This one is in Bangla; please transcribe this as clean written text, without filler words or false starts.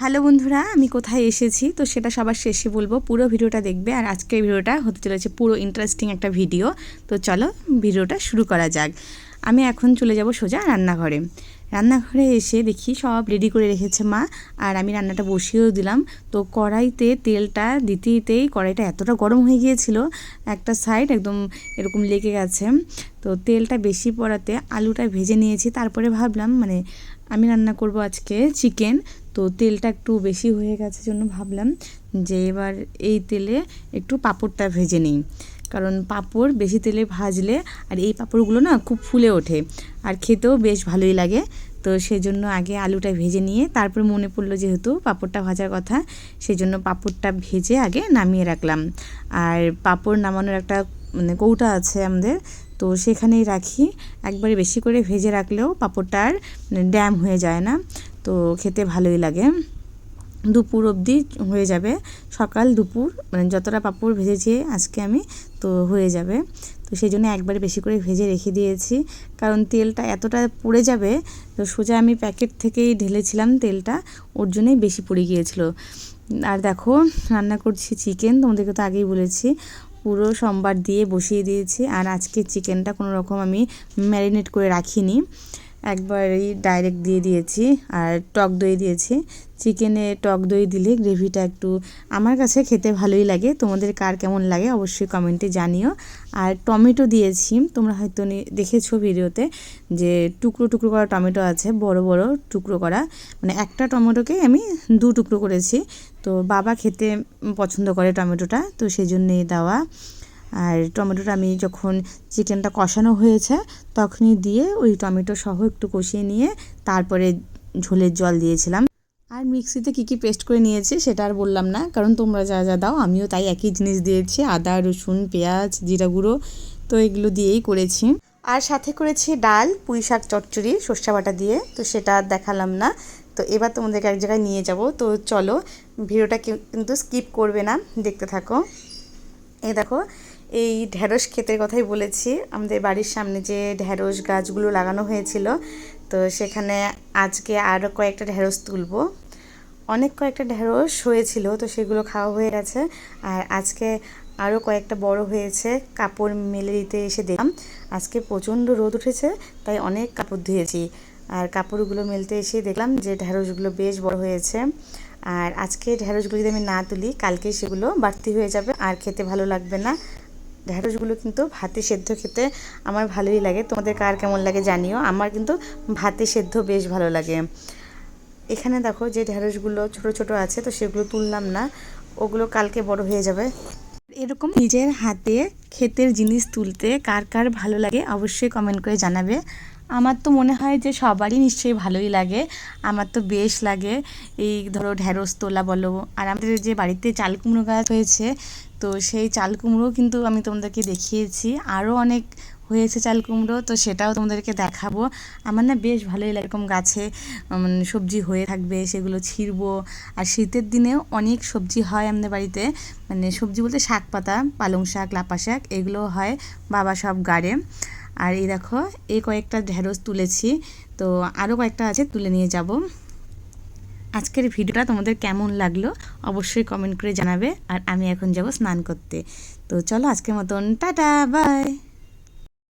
হ্যালো বন্ধুরা, আমি কোথায় এসেছি তো সেটা সবার শেষে বলবো। পুরো ভিডিওটা দেখবে। আর আজকের ভিডিওটা হতে চলেছে পুরো ইন্টারেস্টিং একটা ভিডিও। তো চলো ভিডিওটা শুরু করা যাক। আমি এখন চলে যাব সোজা রান্নাঘরে। রান্নাঘরে এসে দেখি সব রেডি করে রেখেছে মা, আর আমি রান্নাটা বসিয়েও দিলাম। তো কড়াইতে তেলটা দিতে দিতেই কড়াইটা এতটা গরম হয়ে গিয়েছিল, একটা সাইড একদম এরকম লেগে গেছে। তো তেলটা বেশি পড়াতে আলুটা ভেজে নিয়েছি। তারপরে ভাবলাম আমি রান্না করব আজকে চিকেন। তো তেলটা একটু বেশি হয়ে গেছে জন্য ভাবলাম যে এবার এই তেলে একটু পাঁপড়টা ভেজে নিই, কারণ পাঁপড় বেশি তেলে ভাজলে আর এই পাঁপড়গুলো না খুব ফুলে ওঠে আর খেতেও বেশ ভালোই লাগে। তো সেজন্য আগে আলুটা ভেজে নিয়ে তারপর মনে পড়লো যেহেতু পাঁপড়টা ভাজার কথা, সেই জন্য পাঁপড়টা ভেজে আগে নামিয়ে রাখলাম। আর পাঁপড় নামানোর একটা কৌটা আছে আমাদের, তো সেখানেই রাখি। একবারে বেশি করে ভেজে রাখলেও পাঁপড়টা আর ড্যাম হয়ে যায় না, তো খেতে ভালোই লাগে। দুপুর অবধি হয়ে যাবে, সকাল দুপুর যতটা পাঁপড় ভেজেছি আজকে আমি, তো হয়ে যাবে। তো সেই জন্য একবারে বেশি করে ভেজে রেখে দিয়েছি, কারণ তেলটা এতটা পড়ে যাবে। তো সোজা আমি প্যাকেট থেকেই ঢেলেছিলাম তেলটা, ওর জন্যই বেশি পড়ে গিয়েছিল। আর দেখো রান্না করছি চিকেন, তোমাদেরকে তো আগেই বলেছি। পুরো সোমবার দিয়ে বসিয়ে দিয়েছি। আর আজকে চিকেনটা কোনো রকম আমি ম্যারিনেট করে রাখিনি, একবারই ডাইরেক্ট দিয়ে দিয়েছি। আর টক দই দিয়েছি। চিকেনে টক দই দিলে গ্রেভিটা একটু আমার কাছে খেতে ভালোই লাগে। তোমাদের কার কেমন লাগে অবশ্যই কমেন্টে জানিও। আর টমেটো দিয়েছি, তোমরা হয়তো দেখেছো ভিডিওতে যে টুকরো টুকরো করা টমেটো আছে, বড় বড় টুকরো করা। একটা টমেটোকে আমি 2 টুকরো করেছি। তো বাবা খেতে পছন্দ করে টমেটোটা, তো সেই জন্যই দেওয়া। আর টমেটোটা আমি যখন চিকেনটা কষানো হয়েছে তখনই দিয়ে ওই টমেটো সহ একটু কষিয়ে নিয়ে তারপরে ঝোলের জল দিয়েছিলাম। আর মিক্সিতে কী কী পেস্ট করে নিয়েছি সেটা আর বললাম না, কারণ তোমরা যা যা দাও আমিও তাই একই জিনিস দিয়েছি। আদা, রসুন, পেঁয়াজ, জিরা গুঁড়ো, তো এগুলো দিয়েই করেছি। আর সাথে করেছি ডাল, পুঁই শাক চচ্চড়ি সর্ষে বাটা দিয়ে, তো সেটা আর দেখালাম না। তো এবার তোমাদেরকে এক জায়গায় নিয়ে যাব, তো চলো ভিডিওটা কিন্তু স্কিপ করবে না, দেখতে থাকো। এই দেখো, এই ঢ্যাঁড়স ক্ষেতের কথাই বলেছি। আমাদের বাড়ির সামনে যে ঢ্যাঁড়স গাছগুলো লাগানো হয়েছিল, তো সেখানে আজকে আরও কয়েকটা ঢ্যাঁড়স তুলবো। অনেক কয়েকটা ঢ্যাঁড়স হয়েছিল, তো সেগুলো খাওয়া হয়ে গেছে। আর আজকে আরও কয়েকটা বড় হয়েছে, কাপড় মেলে দিতে এসে দেখলাম আজকে প্রচণ্ড রোদ উঠেছে, তাই অনেক কাপড় ধুয়েছি। আর কাপড়গুলো মেলতে এসে দেখলাম যে ঢ্যাঁড়সগুলো বেশ বড় হয়েছে। আর আজকে ঢ্যাঁড়সগুলো যদি আমি না তুলি কালকে সেগুলো বাড়তি হয়ে যাবে আর খেতে ভালো লাগবে না। ঢ্যাঁড়সগুলো কিন্তু ভাতে সেদ্ধ খেতে আমার ভালোই লাগে, তোমাদের কার কেমন লাগে জানিও। আমার কিন্তু ভাতে সেদ্ধ বেশ ভালো লাগে। এখানে দেখো যে ঢ্যাঁড়সগুলো ছোট ছোট আছে, তো সেগুলো তুললাম না, ওগুলো কালকে বড় হয়ে যাবে। এরকম নিজের হাতে ক্ষেতের জিনিস তুলতে কার কার ভালো লাগে অবশ্যই কমেন্ট করে জানাবে। আমার তো মনে হয় যে সবারই নিশ্চয়ই ভালোই লাগে, আমার তো বেশ লাগে। এই ধরো ঢ্যাঁড়স তোলা বলো, আর আমাদের যে বাড়িতে চাল কুমড়ো গাছ হয়েছে, তো সেই চাল কুমড়ো কিন্তু আমি তোমাদেরকে দেখিয়েছি। আরও অনেক হয়েছে চাল কুমড়ো, তো সেটাও তোমাদেরকে দেখাবো। আমার না বেশ ভালোই লাগে এরকম গাছে সবজি হয়ে থাকবে, সেগুলো ছিঁড়বো। আর শীতের দিনেও অনেক সবজি হয় আমাদের বাড়িতে, সবজি বলতে শাক পাতা, পালং শাক, লাপা শাক, এগুলো হয়, বাবা সব গাড়ে। আর এই দেখো এই কয়েকটা ঢ্যাঁড়স তুলেছি, তো আরও কয়েকটা আছে তুলে নিয়ে যাব। আজকের ভিডিওটা তোমাদের কেমন লাগলো অবশ্যই কমেন্ট করে জানাবে। আর আমি এখন যাব স্নান করতে, তো চলো আজকের মতন টাটা বাই।